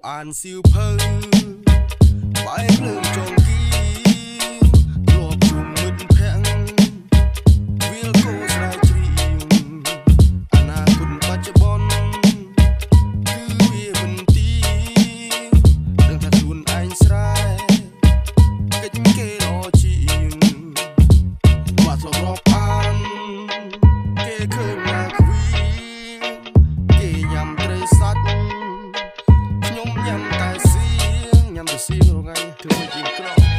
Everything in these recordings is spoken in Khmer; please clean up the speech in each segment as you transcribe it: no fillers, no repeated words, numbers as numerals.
អានសៀវភៅបែបភ្លើងចងគីធ្លាប់ជុំមិត្តភក្តិវាលគោស្រែជ្រៀងអនាគតបច្ចុប្បន្នគឺវាមិនទីដឹងថាខ្លួនឯងស្រែកិច្ចគេល្អជាងមកធ្លាប់រាប់អានគេឃើញមកវីគេញ៉ាំត្រីសាច់ខ្ញុំញ៉ាំតែសៀងញ៉ាំតែសៀងរងថ្ងៃធ្វើជាក្រក់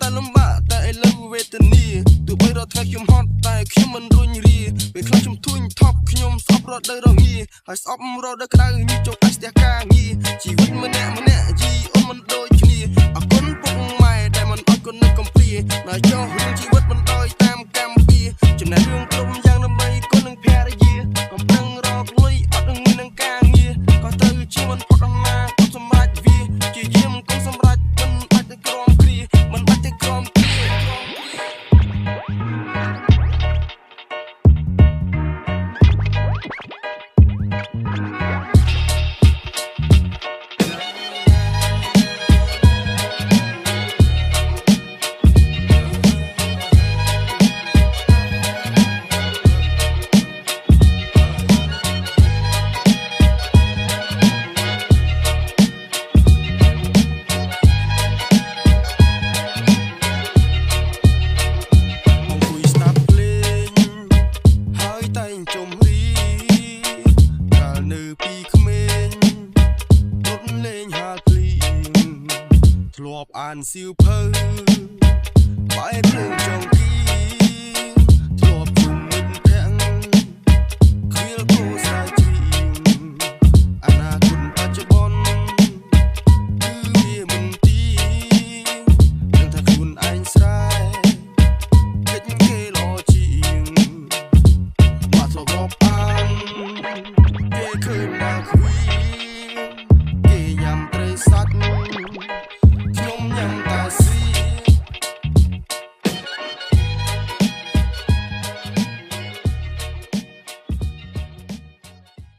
តែលំបាកតែឥឡូវវេទនាទោះបីរាល់ថ្ងៃខ្ញុំហត់តែខ្ញុំមិនរួញរាពេលខ្លះខ្ញុំធុញថប់ខ្ញុំស្អប់រត់ដល់រងាហើយស្អប់រត់ដល់ក្តៅញីចូលអាចស្ទះការងារជីវិតម្នាក់យីអូនមិនដូចគ្នាអរគុណពុកម៉ែដែលមិនអត់គុណនឹកកំព្រាណាចោះរឿងជីវិតមិនដោយតាមកម្មពីចំណែករឿងក្រុមយ៉ាងដើម្បីគុណនឹងភរិយាកំពុងរកលុយអត់នឹងមាននឹងការងារក៏ទៅជាមិនផុតអំណាចសម្រាប់វាជាយាមកុំសម្រាប់មិនអាចទៅក្រំគ្រាមិនអាចទៅក្រំធ្លាប់អានសៀវភៅបែបភ្លើងចងគី